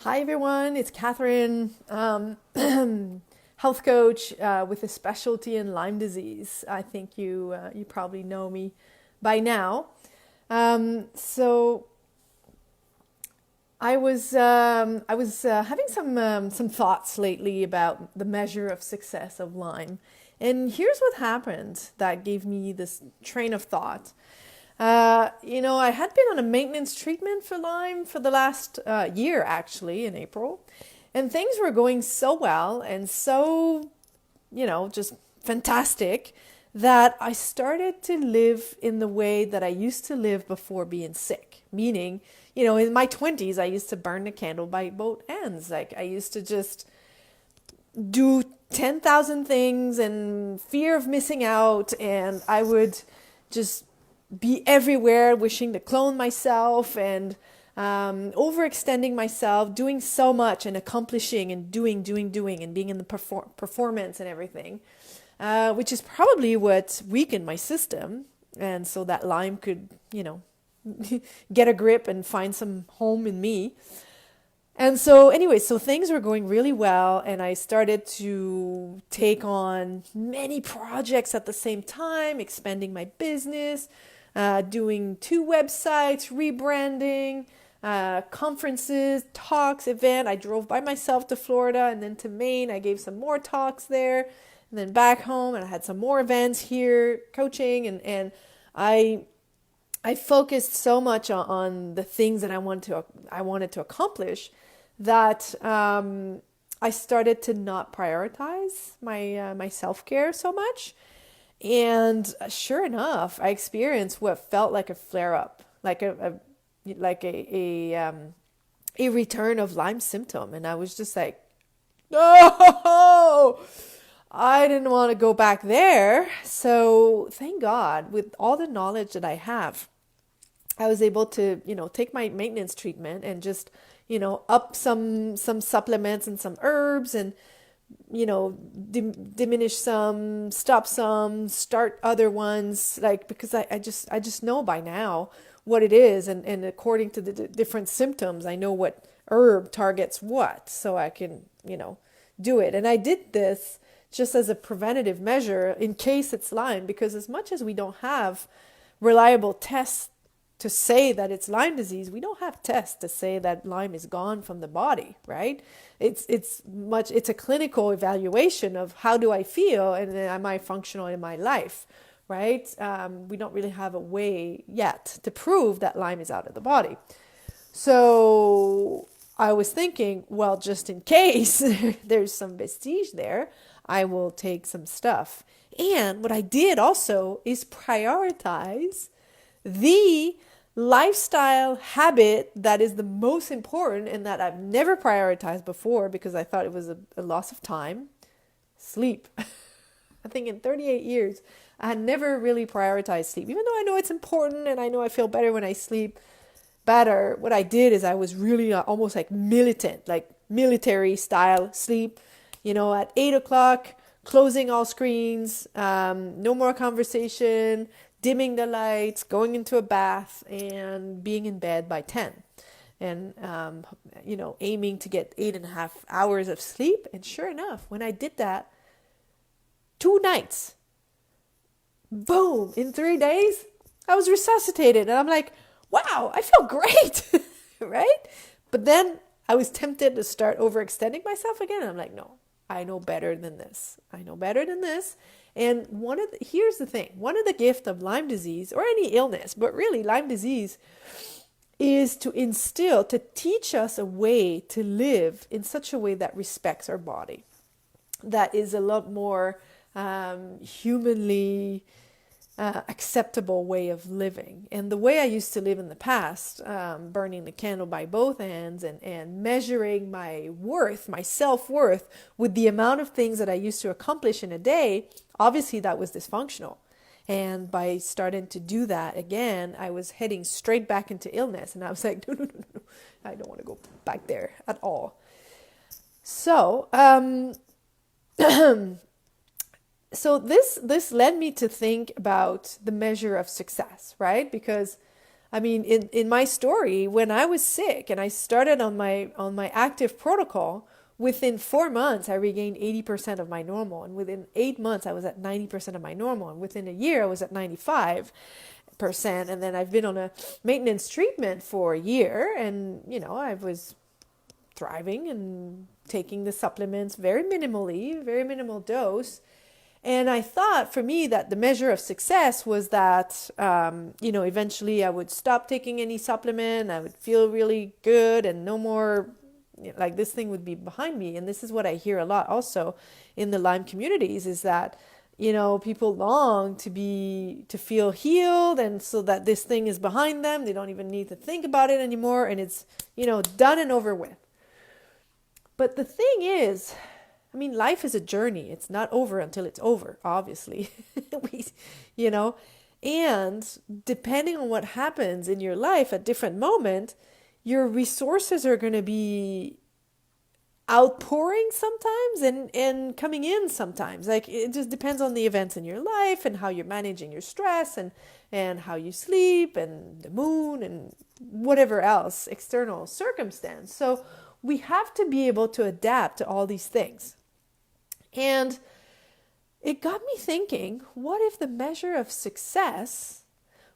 Hi everyone, it's Catherine, health coach with a specialty in Lyme disease. I think you probably know me by now. So I was having some thoughts lately about the measure of success of Lyme, and here's what happened that gave me this train of thought. I had been on a maintenance treatment for Lyme for the last year, actually, in April. And things were going so well and so, just fantastic that I started to live in the way that I used to live before being sick. Meaning, in my 20s, I used to burn the candle by both ends. Like, I used to just do 10,000 things and fear of missing out. And I would just be everywhere, wishing to clone myself and overextending myself, doing so much and accomplishing and doing, and being in the performance and everything, which is probably what weakened my system. And so that Lyme could, get a grip and find some home in me. And so anyway, so things were going really well, and I started to take on many projects at the same time, expanding my business, doing 2 websites, rebranding, conferences, talks, event. I drove by myself to Florida and then to Maine. I gave some more talks there, and then back home, and I had some more events here, coaching, and I focused so much on the things that I wanted to accomplish that I started to not prioritize my self-care so much. And sure enough, I experienced what felt like a flare-up, like a return of Lyme symptom, and I was just like, no, I didn't want to go back there. So thank God, with all the knowledge that I have, I was able to, take my maintenance treatment and just, up some supplements and some herbs and, diminish some, stop some, start other ones, like, because I just know by now what it is. And according to the different symptoms, I know what herb targets what, so I can, do it. And I did this just as a preventative measure in case it's Lyme, because as much as we don't have reliable tests to say that it's Lyme disease, we don't have tests to say that Lyme is gone from the body, right? It's a clinical evaluation of how do I feel and am I functional in my life, right? We don't really have a way yet to prove that Lyme is out of the body. So I was thinking, well, just in case there's some vestige there, I will take some stuff. And what I did also is prioritize the lifestyle habit that is the most important and that I've never prioritized before because I thought it was a loss of time: sleep. I think in 38 years, I had never really prioritized sleep, even though I know it's important and I know I feel better when I sleep better. What I did is I was really almost like militant, like military style sleep, at 8 o'clock, closing all screens, no more conversation, dimming the lights, going into a bath, and being in bed by 10. And, aiming to get 8.5 hours of sleep. And sure enough, when I did that, 2 nights, boom, in 3 days, I was resuscitated. And I'm like, wow, I feel great, right? But then I was tempted to start overextending myself again. And I'm like, no, I know better than this. And here's the thing, one of the gifts of Lyme disease, or any illness, but really Lyme disease, is to teach us a way to live in such a way that respects our body, that is a lot more humanly acceptable way of living. And the way I used to live in the past, burning the candle by both ends and measuring my worth, my self-worth, with the amount of things that I used to accomplish in a day, obviously that was dysfunctional. And by starting to do that again, I was heading straight back into illness. And I was like, no, I don't want to go back there at all. So, So this led me to think about the measure of success, right? Because I mean, in my story, when I was sick and I started on my active protocol, within 4 months I regained 80% of my normal, and within 8 months I was at 90% of my normal, and within a year I was at 95%. And then I've been on a maintenance treatment for a year, and I was thriving and taking the supplements very minimally, very minimal dose. And I thought for me that the measure of success was that, eventually I would stop taking any supplement. I would feel really good and no more, like this thing would be behind me. And this is what I hear a lot also in the Lyme communities, is that, people long to feel healed, and so that this thing is behind them. They don't even need to think about it anymore. And it's, done and over with. But the thing is, I mean, life is a journey. It's not over until it's over, obviously. And depending on what happens in your life at different moment, your resources are going to be outpouring sometimes and coming in sometimes. Like, it just depends on the events in your life and how you're managing your stress and how you sleep and the moon and whatever else, external circumstance. So we have to be able to adapt to all these things. And it got me thinking, what if the measure of success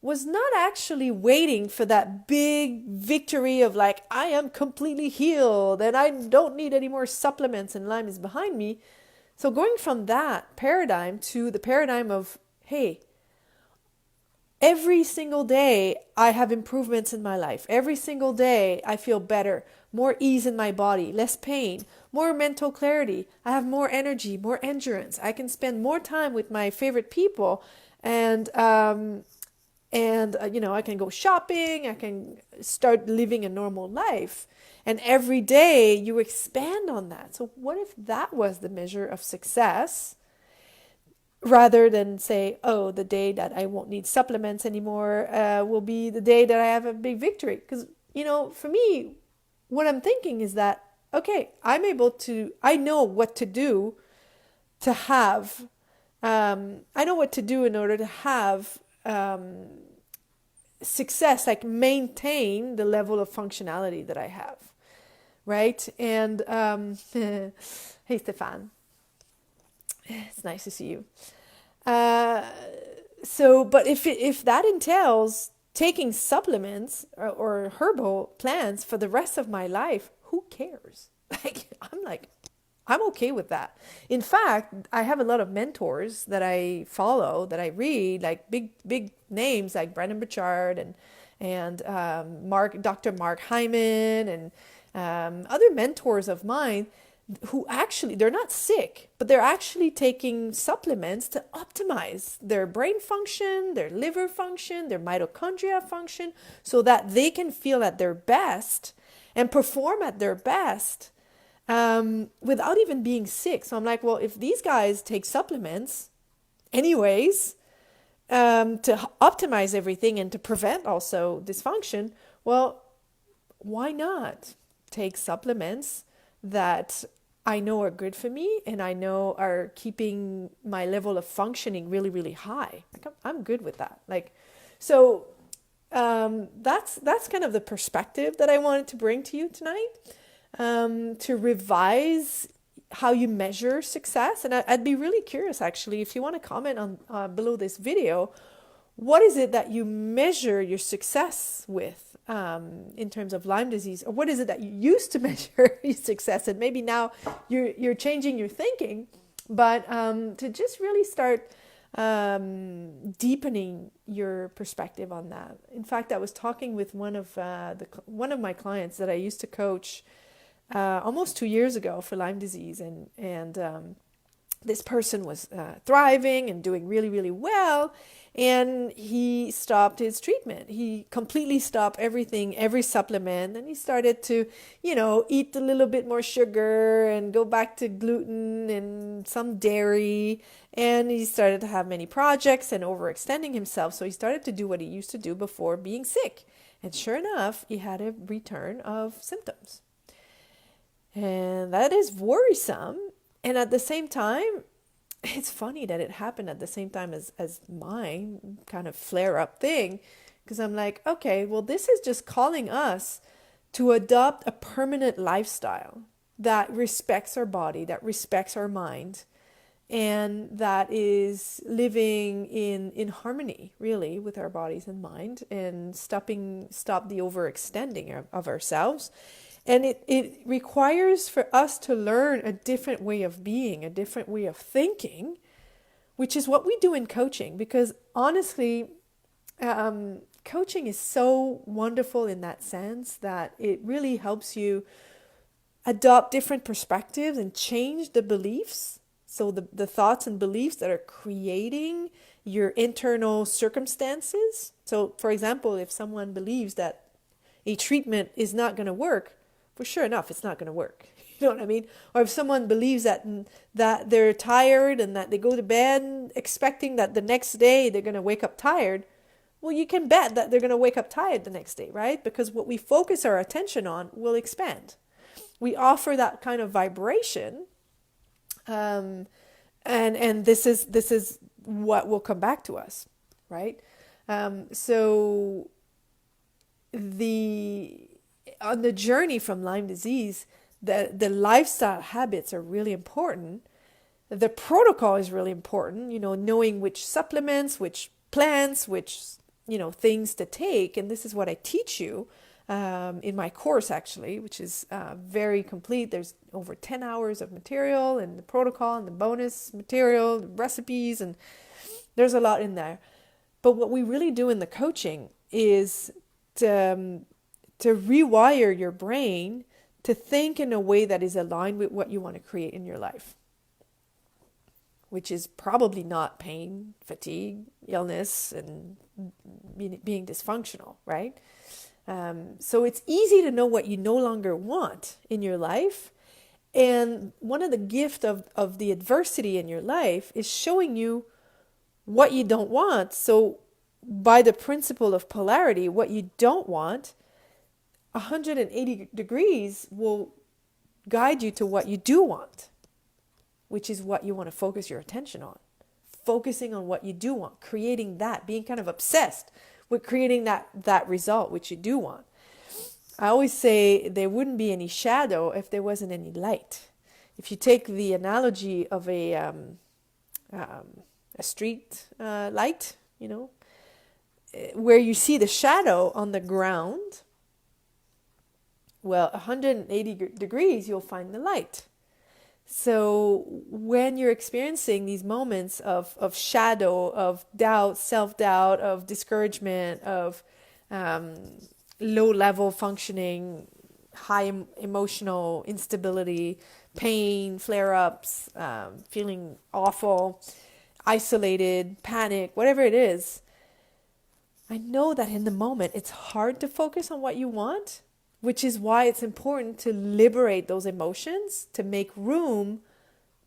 was not actually waiting for that big victory of like, I am completely healed and I don't need any more supplements and Lyme is behind me. So going from that paradigm to the paradigm of, hey, every single day I have improvements in my life. Every single day I feel better, more ease in my body, less pain, more mental clarity. I have more energy, more endurance. I can spend more time with my favorite people, and I can go shopping. I can start living a normal life. And every day you expand on that. So what if that was the measure of success? Rather than say, oh, the day that I won't need supplements anymore will be the day that I have a big victory. Because, for me, what I'm thinking is that, okay, I know what to do to have, I know what to do in order to have success, like maintain the level of functionality that I have, right? And, hey, Stefan. It's nice to see you. But if that entails taking supplements or herbal plants for the rest of my life, who cares? I'm okay with that. In fact, I have a lot of mentors that I follow, that I read, like big names like Brendon Burchard and Dr. Mark Hyman and other mentors of mine, who actually, they're not sick, but they're actually taking supplements to optimize their brain function, their liver function, their mitochondria function, so that they can feel at their best and perform at their best without even being sick. So I'm like, well, if these guys take supplements anyways to optimize everything and to prevent also dysfunction, well, why not take supplements that I know are good for me and I know are keeping my level of functioning really, really high? Like, I'm good with that. So that's kind of the perspective that I wanted to bring to you tonight, to revise how you measure success. And I'd be really curious, actually, if you want to comment on below this video, what is it that you measure your success with? In terms of Lyme disease, or what is it that you used to measure your success, and maybe now you're changing your thinking, but to just really start deepening your perspective on that. In fact, I was talking with one of my clients that I used to coach almost 2 years ago for Lyme disease, and this person was thriving and doing really, really well. And he stopped his treatment. He completely stopped everything, every supplement. And he started to, eat a little bit more sugar and go back to gluten and some dairy. And he started to have many projects and overextending himself. So he started to do what he used to do before being sick. And sure enough, he had a return of symptoms. And that is worrisome. And at the same time, it's funny that it happened at the same time as my kind of flare-up thing, because I'm like, okay, well, this is just calling us to adopt a permanent lifestyle that respects our body, that respects our mind, and that is living in harmony, really, with our bodies and mind, and stop the overextending of ourselves. And it requires for us to learn a different way of being, a different way of thinking, which is what we do in coaching. Because honestly, coaching is so wonderful in that sense that it really helps you adopt different perspectives and change the beliefs. So the thoughts and beliefs that are creating your internal circumstances. So for example, if someone believes that a treatment is not going to work, well, sure enough, it's not going to work. You know what I mean? Or if someone believes that they're tired and that they go to bed expecting that the next day they're going to wake up tired, well, you can bet that they're going to wake up tired the next day, right? Because what we focus our attention on will expand. We offer that kind of vibration, and this is what will come back to us, right? So on the journey from Lyme disease, the lifestyle habits are really important. The protocol is really important, knowing which supplements, which plants, which, things to take. And this is what I teach you in my course, actually, which is very complete. There's over 10 hours of material and the protocol and the bonus material, the recipes, and there's a lot in there. But what we really do in the coaching is to rewire your brain to think in a way that is aligned with what you want to create in your life, which is probably not pain, fatigue, illness, and being dysfunctional, right? So it's easy to know what you no longer want in your life. And one of the gifts of the adversity in your life is showing you what you don't want. So by the principle of polarity, what you don't want, 180 degrees will guide you to what you do want, which is what you want to focus your attention on. Focusing on what you do want, creating that, being kind of obsessed with creating that result, which you do want. I always say there wouldn't be any shadow if there wasn't any light. If you take the analogy of a street light, where you see the shadow on the ground, well, 180 degrees, you'll find the light. So when you're experiencing these moments of shadow, of doubt, self-doubt, of discouragement, of low-level functioning, high emotional instability, pain, flare-ups, feeling awful, isolated, panic, whatever it is, I know that in the moment it's hard to focus on what you want, which is why it's important to liberate those emotions, to make room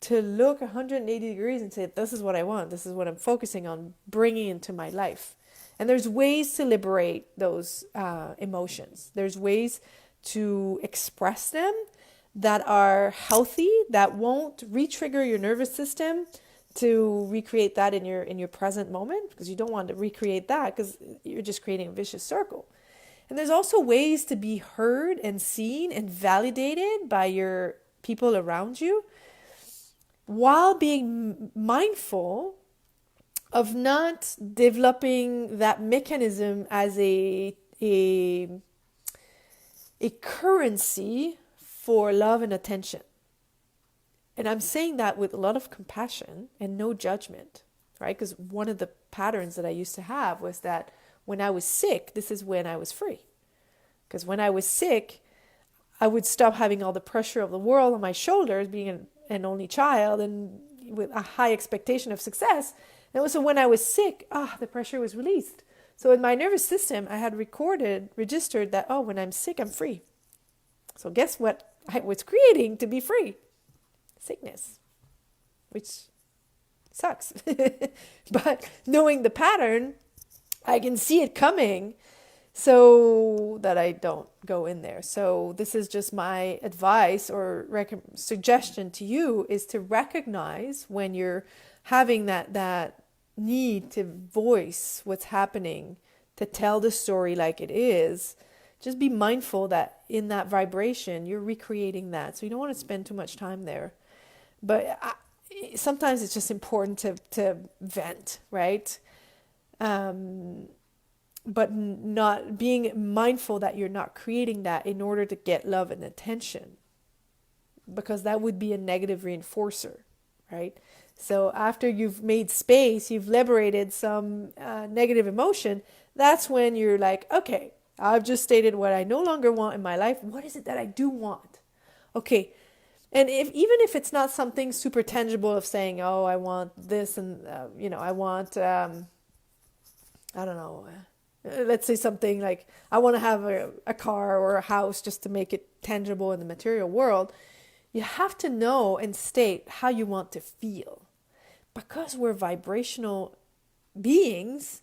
to look 180 degrees and say, this is what I want. This is what I'm focusing on bringing into my life. And there's ways to liberate those emotions. There's ways to express them that are healthy, that won't re-trigger your nervous system to recreate that in your present moment, because you don't want to recreate that because you're just creating a vicious circle. And there's also ways to be heard and seen and validated by your people around you while being mindful of not developing that mechanism as a currency for love and attention. And I'm saying that with a lot of compassion and no judgment, right? Because one of the patterns that I used to have was that when I was sick, this is when I was free. Because when I was sick, I would stop having all the pressure of the world on my shoulders, being an only child and with a high expectation of success. And so when I was sick, the pressure was released. So in my nervous system, I had registered that, when I'm sick, I'm free. So guess what I was creating to be free? Sickness, which sucks. But knowing the pattern, I can see it coming so that I don't go in there. So this is just my advice or suggestion to you, is to recognize when you're having that need to voice what's happening to tell the story like it is, just be mindful that in that vibration, you're recreating that. So you don't want to spend too much time there. But sometimes it's just important to vent, right? But not being mindful that you're not creating that in order to get love and attention, because that would be a negative reinforcer, right? So after you've made space, you've liberated some negative emotion, that's when you're like, okay, I've just stated what I no longer want in my life. What is it that I do want? Okay. And even if it's not something super tangible of saying, oh, I want this and, I want, I don't know, let's say something like, I want to have a car or a house just to make it tangible in the material world. You have to know and state how you want to feel. Because we're vibrational beings,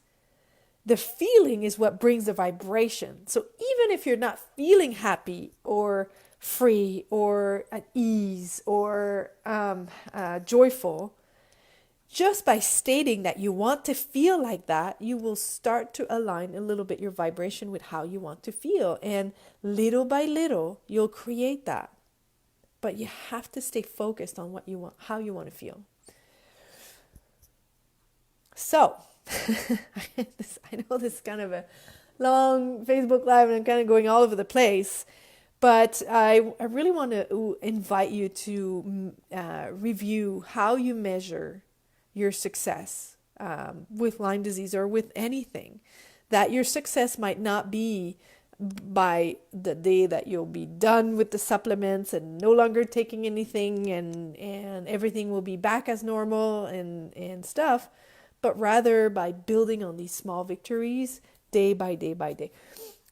the feeling is what brings the vibration. So even if you're not feeling happy or free or at ease or joyful, just by stating that you want to feel like that, you will start to align a little bit your vibration with how you want to feel. And little by little, you'll create that. But you have to stay focused on what you want, how you want to feel. So, I know this is kind of a long Facebook Live and I'm kind of going all over the place, but I really want to invite you to review how you measure your success with Lyme disease or with anything. That your success might not be by the day that you'll be done with the supplements and no longer taking anything and everything will be back as normal and stuff, but rather by building on these small victories day by day by day.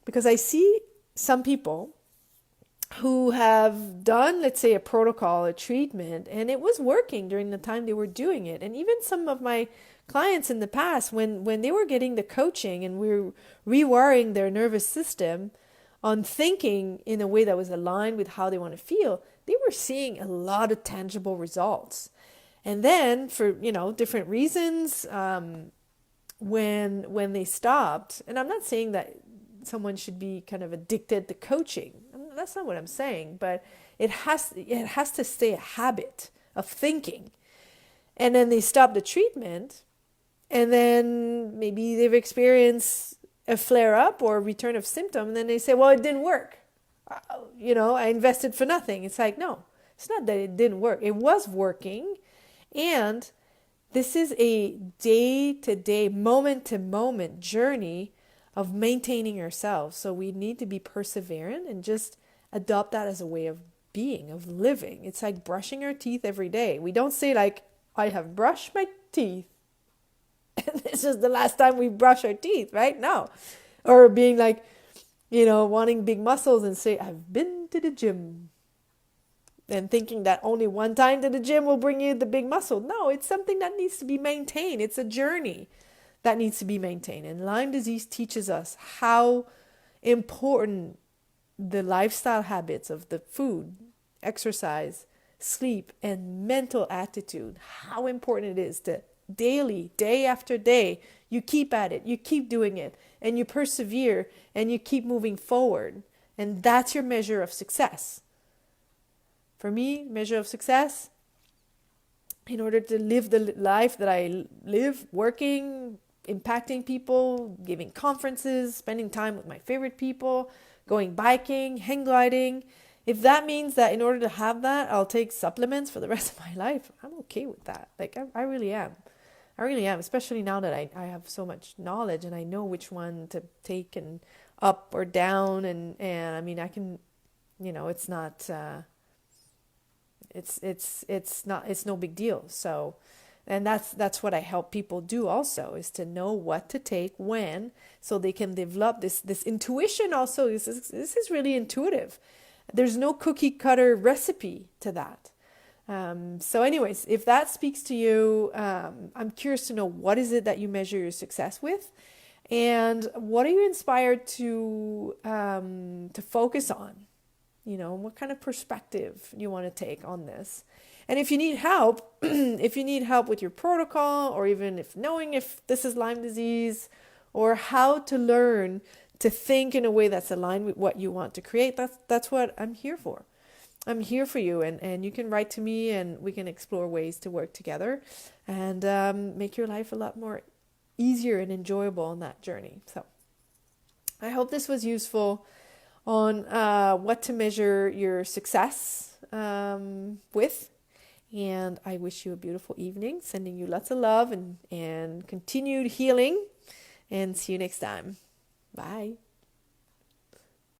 Because I see some people who have done, let's say, a protocol, a treatment, and it was working during the time they were doing it. And even some of my clients in the past, when they were getting the coaching and we were rewiring their nervous system on thinking in a way that was aligned with how they want to feel, they were seeing a lot of tangible results. And then for, different reasons, when they stopped, and I'm not saying that someone should be kind of addicted to coaching. That's not what I'm saying, but it has to stay a habit of thinking. And then they stop the treatment, and then maybe they've experienced a flare-up or a return of symptom, and then they say, well, it didn't work. I invested for nothing. It's like, no, it's not that it didn't work. It was working, and this is a day-to-day, moment-to-moment journey of maintaining ourselves. So we need to be perseverant and just adopt that as a way of being, of living. It's like brushing our teeth every day. We don't say like, I have brushed my teeth and this is the last time we brush our teeth, right? No. Or being like, wanting big muscles and say, I've been to the gym. And thinking that only one time to the gym will bring you the big muscle. No, it's something that needs to be maintained. It's a journey that needs to be maintained. And Lyme disease teaches us how important the lifestyle habits of the food, exercise, sleep, and mental attitude, how important it is to daily, day after day, you keep at it, you keep doing it, and you persevere, and you keep moving forward. And that's your measure of success. For me, measure of success, in order to live the life that I live, working, impacting people, giving conferences, spending time with my favorite people, going biking, hang gliding. If that means that in order to have that, I'll take supplements for the rest of my life, I'm okay with that. Like, I really am. I really am, especially now that I have so much knowledge and I know which one to take and up or down. And I mean, I can, it's not... It's no big deal. So, and that's what I help people do also, is to know what to take when, so they can develop this intuition also. This is really intuitive. There's no cookie cutter recipe to that. So anyways, if that speaks to you, I'm curious to know, what is it that you measure your success with? And what are you inspired to focus on? What kind of perspective you want to take on this. And if you need help, with your protocol, or even if knowing if this is Lyme disease, or how to learn to think in a way that's aligned with what you want to create, that's what I'm here for. I'm here for you, and you can write to me and we can explore ways to work together and make your life a lot more easier and enjoyable on that journey. So I hope this was useful on what to measure your success with. And I wish you a beautiful evening, sending you lots of love and continued healing. And see you next time. Bye.